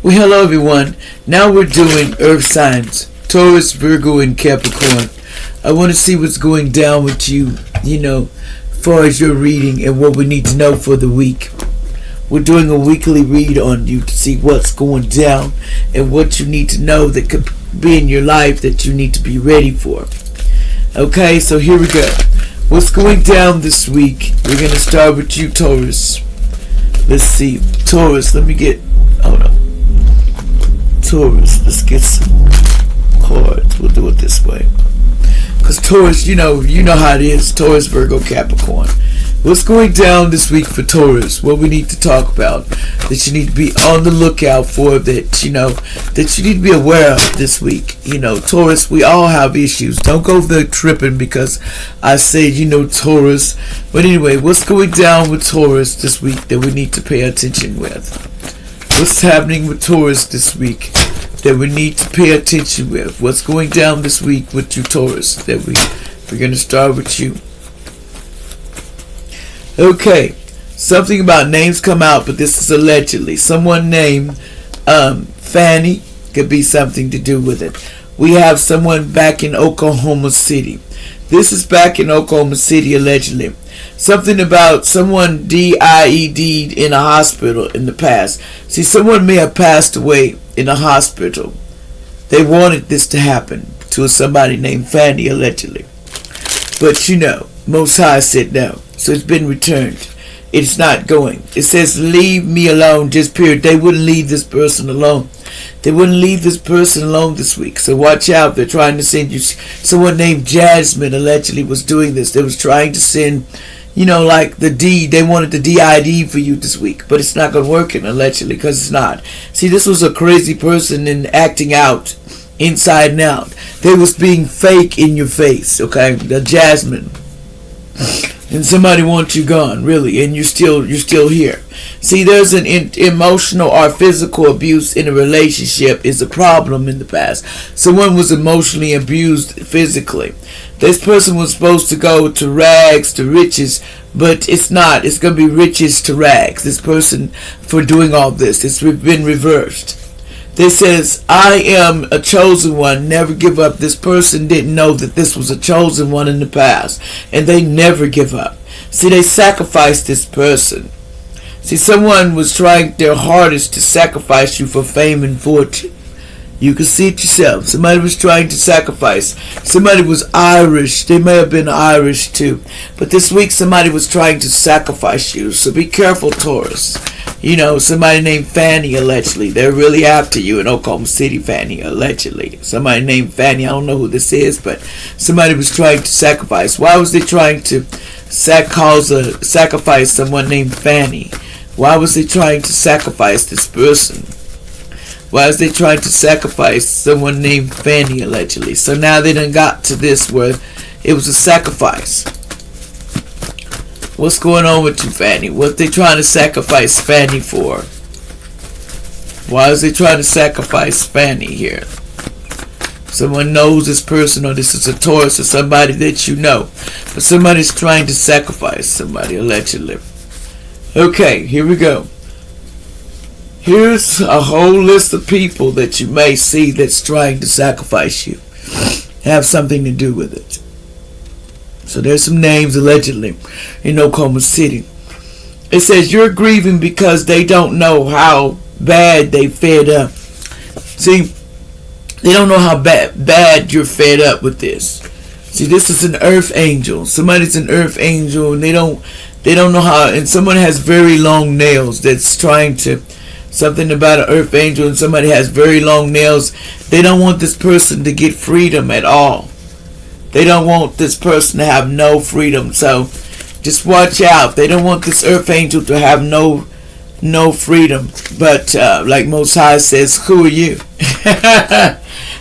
Well, hello everyone. Now we're doing Earth signs, Taurus, Virgo, and Capricorn. I want to see what's going down with you, as far as your reading and what we need to know for the week. We're doing a weekly read on you to see what's going down and what you need to know that could be in your life that you need to be ready for. Okay, so here we go. What's going down this week? We're going to start with you, Taurus. Let's see. Taurus, hold on. Taurus, let's get some cards. We'll do it this way. Because Taurus, you know how it is. Taurus, Virgo, Capricorn. What's going down this week for Taurus? What we need to talk about that you need to be on the lookout for, that you need to be aware of this week. Taurus, we all have issues. Don't go there tripping because I say, Taurus. But anyway, what's going down with Taurus this week that we need to pay attention with? What's happening with Taurus this week that we need to pay attention with? What's going down this week with you, Taurus? That we're going to start with you. Okay, something about names come out, but this is allegedly. Someone named Fanny, could be something to do with it. We have someone back in Oklahoma City. This is back in Oklahoma City, allegedly. Something about someone DIED'd in a hospital in the past. See, someone may have passed away in a hospital. They wanted this to happen to somebody named Fanny, allegedly. But Most High said no. So it's been returned. It's not going. It says, leave me alone, just period. They wouldn't leave this person alone. They wouldn't leave this person alone this week. So watch out. They're trying to send you. Someone named Jasmine allegedly was doing this. They was trying to send, like the D. They wanted the DID for you this week. But it's not going to work, allegedly, because it's not. See, this was a crazy person and acting out inside and out. They was being fake in your face, okay? The Jasmine. And somebody wants you gone, really, and you're still here. See, there's an emotional or physical abuse in a relationship is a problem in the past. Someone was emotionally abused physically. This person was supposed to go to rags to riches, but it's not. It's going to be riches to rags. This person, for doing all this, it's been reversed. They says, I am a chosen one, never give up. This person didn't know that this was a chosen one in the past, and they never give up. See, they sacrificed this person. See, someone was trying their hardest to sacrifice you for fame and fortune. You can see it yourself. Somebody was trying to sacrifice. Somebody was Irish. They may have been Irish too. But this week somebody was trying to sacrifice you. So be careful, Taurus. Somebody named Fanny, allegedly. They're really after you in Oklahoma City, Fanny, allegedly. Somebody named Fanny. I don't know who this is, but somebody was trying to sacrifice. Why was they trying to sacrifice someone named Fanny? Why was they trying to sacrifice this person? Why was they trying to sacrifice someone named Fanny, allegedly? So now they done got to this where it was a sacrifice. What's going on with you, Fanny? What they trying to sacrifice Fanny for? Why is they trying to sacrifice Fanny here? Someone knows this person, or this is a Taurus, or somebody that you know. But somebody's trying to sacrifice somebody, allegedly. Okay, here we go. Here's a whole list of people that you may see that's trying to sacrifice you. Have something to do with it. So there's some names allegedly in Oklahoma City. It says you're grieving because they don't know how bad they fed up. See, they don't know how bad you're fed up with this. See, this is an earth angel. Somebody's an earth angel and they don't know how, and someone has very long nails that's trying to, something about an earth angel, and somebody has very long nails. They don't want this person to get freedom at all. They don't want this person to have no freedom. So just watch out. They don't want this earth angel to have no freedom. But like Most High says, who are you?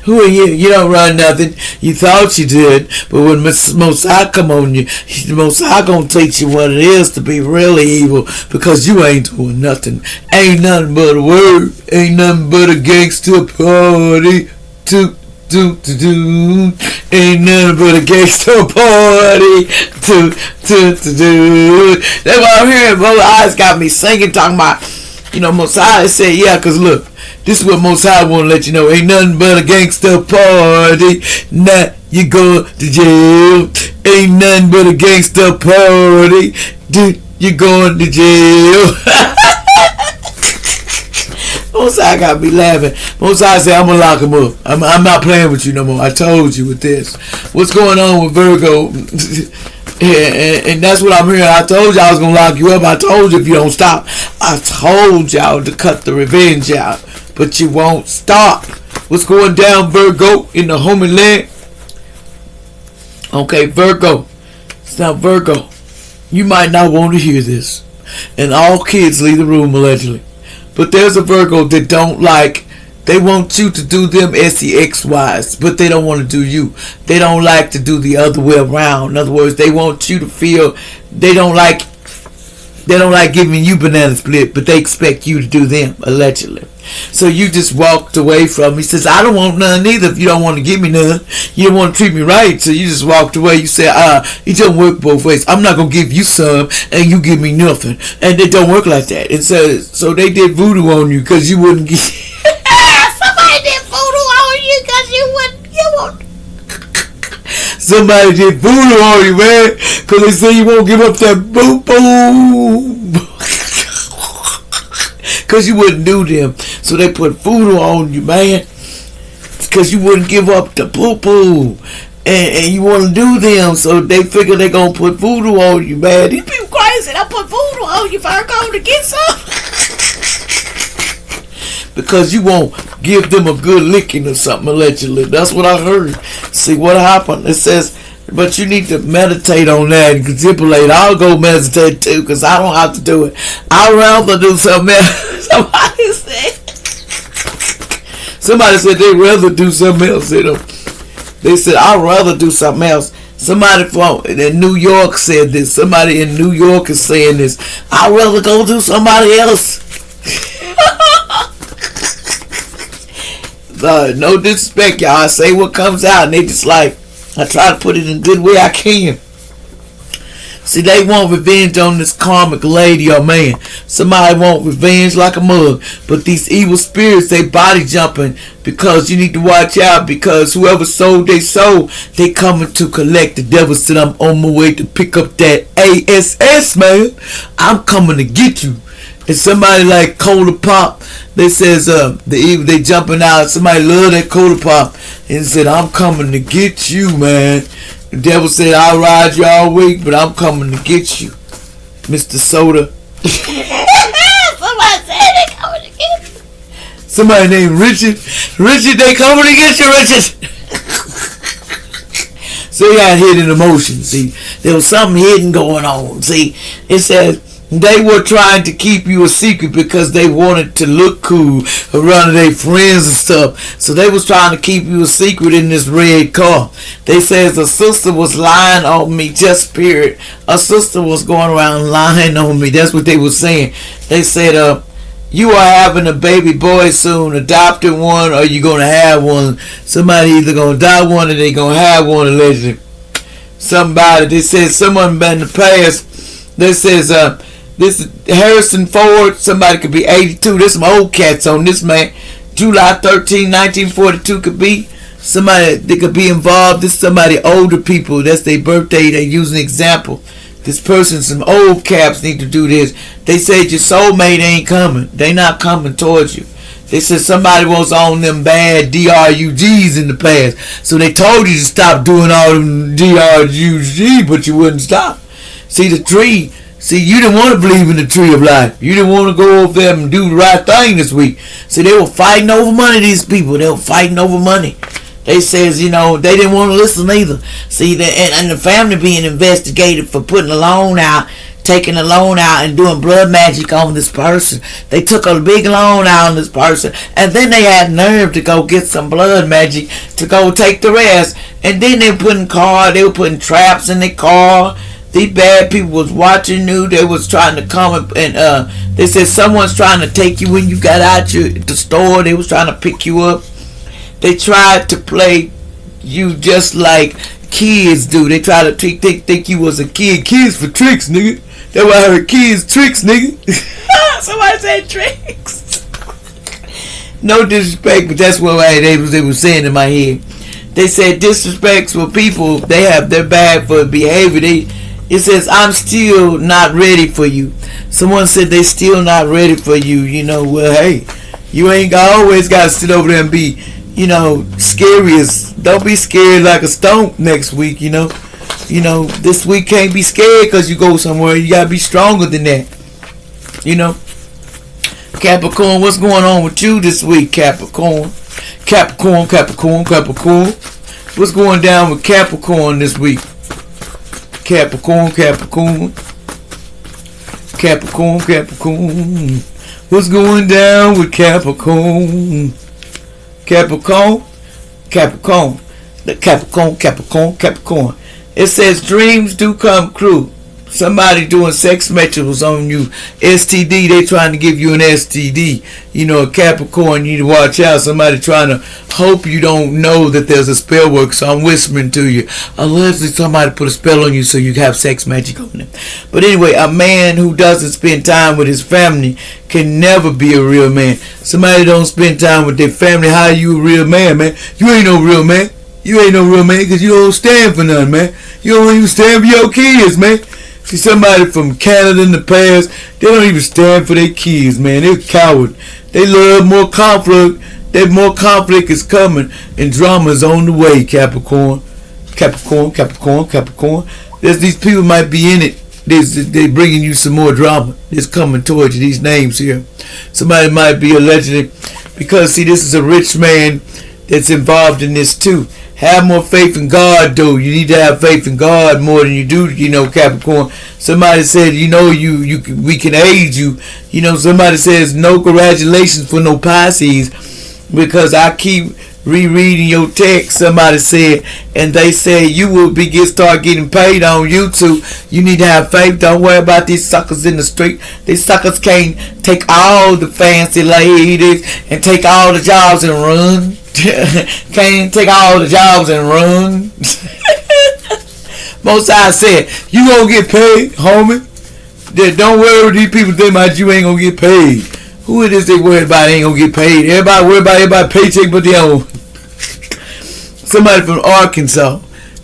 Who are you? You don't run nothing. You thought you did, but when Most High come on you, the Most High gonna teach you what it is to be really evil, because you ain't doing nothing. Ain't nothing but a word. Ain't nothing but a gangster party. Ain't nothing but a gangster party. That's what I'm hearing. Both eyes got me singing, talking about Most High said, yeah, because look, this is what Most High want to let you know. Ain't nothing but a gangster party. Now you go to jail. Ain't nothing but a gangster party. Dude, you going to jail. Most High got me laughing. Most High said, I'm going to lock him up. I'm not playing with you no more. I told you with this. What's going on with Virgo? And that's what I'm hearing. I told you I was going to lock you up. I told you if you don't stop. I told y'all to cut the revenge out. But you won't stop. What's going down, Virgo, in the homie land? Okay, Virgo. Now, Virgo, you might not want to hear this. And all kids leave the room, allegedly. But there's a Virgo that don't like, they want you to do them SEX-wise, but they don't want to do you. They don't like to do the other way around. In other words, they want you to feel, they don't like giving you banana split, but they expect you to do them, allegedly. So you just walked away from him. He says, I don't want none either if you don't want to give me none. You don't want to treat me right. So you just walked away. You said, it don't work both ways. I'm not going to give you some and you give me nothing. And it don't work like that. And so they did voodoo on you because you wouldn't give. Somebody did voodoo on you because you wouldn't. Somebody did voodoo on you, man. Because they say you won't give up that boo-boo. Because you wouldn't do them. So they put voodoo on you, man. Because you wouldn't give up the poo-poo. And you want to do them. So they figure they're going to put voodoo on you, man. These people crazy. They'll put voodoo on you, Virgo, to get some. Because you won't give them a good licking or something, allegedly. That's what I heard. See what happened. It says, but you need to meditate on that and contemplate. I'll go meditate too because I don't have to do it. I'd rather do something else. Somebody said they'd rather do something else. They said, I'd rather do something else. Somebody from in New York said this. Somebody in New York is saying this. I'd rather go do somebody else. No disrespect, y'all. I say what comes out and they just like, I try to put it in a good way I can. See, they want revenge on this karmic lady or man. Somebody want revenge like a mug. But these evil spirits, they body jumping because you need to watch out because whoever sold their soul, they coming to collect. The devil said, I'm on my way to pick up that ASS, man. I'm coming to get you. And somebody like Cola Pop, they says they jumping out. Somebody love that Cola Pop and said, I'm coming to get you, man. The devil said, I'll ride you all week, but I'm coming to get you, Mr. Soda. Somebody said they coming to get you. Somebody named Richard. Richard, they coming to get you, Richard. So he had hidden emotions. See, there was something hidden going on. See, it says, they were trying to keep you a secret because they wanted to look cool around their friends and stuff. So they was trying to keep you a secret in this red car. They says a sister was lying on me, just spirit. A sister was going around lying on me. That's what they were saying. They said, you are having a baby boy soon. Adopted one or you going to have one. Somebody either going to die one or they going to have one allegedly. Somebody, they said someone in the past, they says, this is Harrison Ford. Somebody could be 82. There's some old cats on this, man. July 13, 1942 could be. Somebody that could be involved. This is somebody older people. That's their birthday. They use an example. This person, some old caps need to do this. They said your soulmate ain't coming. They not coming towards you. They said somebody was on them bad DRUGs in the past. So they told you to stop doing all them DRUGs, but you wouldn't stop. See the tree. See, you didn't want to believe in the tree of life. You didn't want to go over there and do the right thing this week. See, they were fighting over money, these people. They were fighting over money. They says, they didn't want to listen either. See, and the family being investigated for putting a loan out, taking a loan out and doing blood magic on this person. They took a big loan out on this person. And then they had nerve to go get some blood magic to go take the rest. And then they were putting putting traps in their car. These bad people was watching you. They was trying to come and they said someone's trying to take you when you got out the store. They was trying to pick you up. They tried to play you just like kids do. They try to think you was a kid. Kids for tricks, nigga. That's why I heard kids tricks, nigga. Somebody said tricks. No disrespect, but that's what they were saying in my head. They said disrespectful people, they have their bad for behavior. It says, I'm still not ready for you. Someone said they still not ready for you. You know, well, hey, you ain't always got to sit over there and be, you know, scary as, don't be scared like a stump next week, you know. You know, this week can't be scared because you go somewhere. You got to be stronger than that. You know. Capricorn, what's going on with you this week, Capricorn? Capricorn. What's going down with Capricorn this week? Capricorn. What's going down with Capricorn? Capricorn. It says dreams do come true. Somebody doing sex rituals on you. STD, they trying to give you an STD. You know, a Capricorn, you need to watch out. Somebody trying to hope you don't know that there's a spell work. So I'm whispering to you. Allegedly somebody put a spell on you so you have sex magic on them. But anyway, a man who doesn't spend time with his family can never be a real man. Somebody don't spend time with their family. How are you a real man, man? You ain't no real man. You ain't no real man because you don't stand for nothing, man. You don't even stand for your kids, man. See, somebody from Canada in the past, they don't even stand for their kids, man. They're coward. They love more conflict. That more conflict is coming and drama is on the way, Capricorn. There's these people might be in it. They bringing you some more drama. It's coming towards you, these names here. Somebody might be allegedly, because see, this is a rich man that's involved in this too. Have more faith in God, though. You need to have faith in God more than you do, you know, Capricorn. Somebody said, you know, we can aid you. You know, somebody says, no congratulations for no Pisces, because I keep rereading your text. Somebody said, and they say you will start getting paid on YouTube. You need to have faith. Don't worry about these suckers in the street. These suckers can't take all the fancy ladies and take all the jobs and run. Can't take all the jobs and run. Most I said, you gonna get paid, homie. Don't worry what these people think about you ain't gonna get paid. Who it is they worried about ain't gonna get paid? Everybody worried about everybody paycheck but their own. Somebody from Arkansas,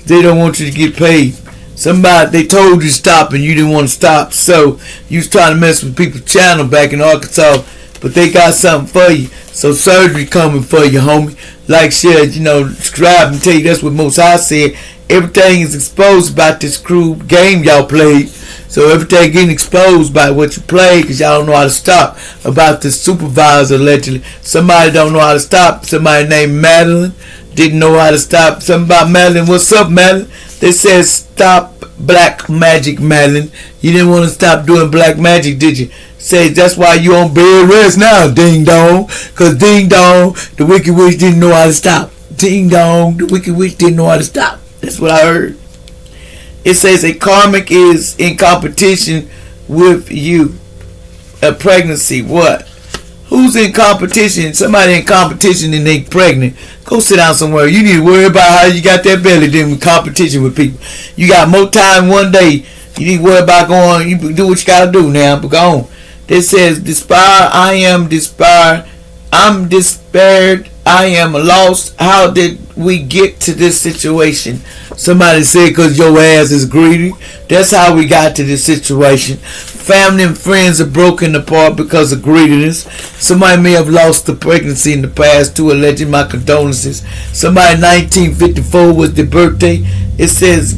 they don't want you to get paid. Somebody, they told you to stop and you didn't want to stop. So you was trying to mess with people's channel back in Arkansas, but they got something for you. So surgery coming for you, homie. Like shit, you know, subscribe and tell you that's what Most High said. Everything is exposed about this crew game y'all played. So everything getting exposed by what you played because y'all don't know how to stop. About the supervisor allegedly. Somebody don't know how to stop. Somebody named Madeline didn't know how to stop. Something about Madeline. What's up, Madeline? They said stop black magic, Madeline. You didn't want to stop doing black magic, did you? Say that's why you on bed rest now, ding dong. Cause ding dong, the wicked witch didn't know how to stop. Ding dong, the wicked witch didn't know how to stop. That's what I heard. It says a karmic is in competition with you. A pregnancy, what? Who's in competition? Somebody in competition and they pregnant. Go sit down somewhere. You need to worry about how you got that belly then with competition with people. You got more time one day. You need to worry about going. You do what you gotta do now, but go on. It says, despair, I am despair. I'm despaired. I am lost. How did we get to this situation? Somebody said because your ass is greedy. That's how we got to this situation. Family and friends are broken apart because of greediness. Somebody may have lost the pregnancy in the past too. Alleged, my condolences. Somebody 1954 was the birthday. It says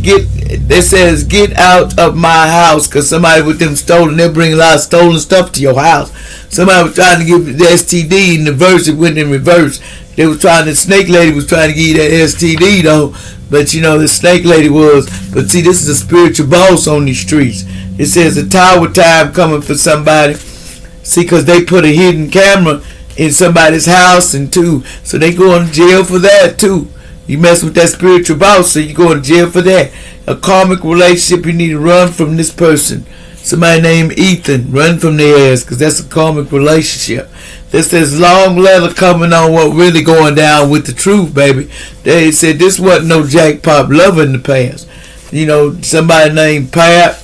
get out of my house because somebody with them stolen. They bring a lot of stolen stuff to your house. Somebody was trying to give the STD in the verse. It went in reverse. They was trying. The snake lady was trying to give you that STD though. But you know the snake lady was. But see, this is a spiritual boss on these streets. It says a tower time coming for somebody. See, because they put a hidden camera in somebody's house and too. So they going to jail for that too. You mess with that spiritual boss, so you go to jail for that. A karmic relationship, you need to run from this person. Somebody named Ethan, run from their ass, because that's a karmic relationship. This says long letter coming on what really going down with the truth, baby. They said this wasn't no jackpot lover in the past. You know, somebody named Pat.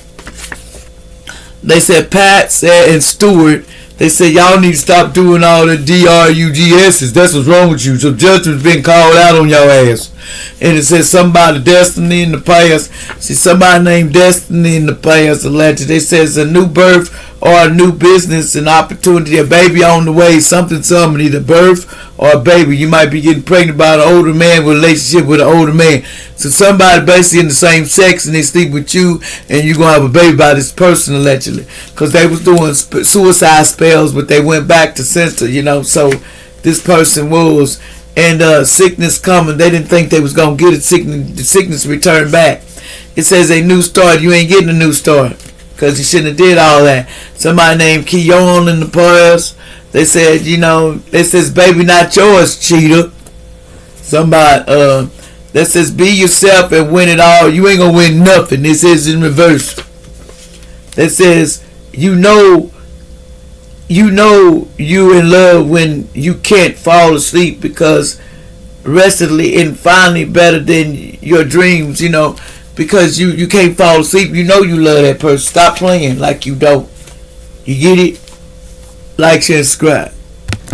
They said Pat said and Stewart They said y'all need to stop doing all the DRUGS's. That's what's wrong with you. So judgment's been called out on y'all ass. And it says somebody destiny in the past. See, somebody named Destiny in the past alleged. They says a new birth or a new business, an opportunity, a baby on the way, something, either birth or a baby. You might be getting pregnant by an older man with a relationship with an older man. So somebody basically in the same sex and they sleep with you and you're going to have a baby by this person allegedly. Because they was doing suicide spells, but they went back to censor, So this person was, and sickness coming. They didn't think they was going to get it. The sickness returned back. It says a new start. You ain't getting a new start. Because you shouldn't have did all that. Somebody named Keon in the past. They said, they says, baby, not yours, cheater. Somebody, that says, be yourself and win it all. You ain't going to win nothing. This is in reverse. That says, you in love when you can't fall asleep because restfully and finally better than your dreams, because you can't fall asleep. You love that person. Stop playing like you don't. You get it? Like, share, subscribe.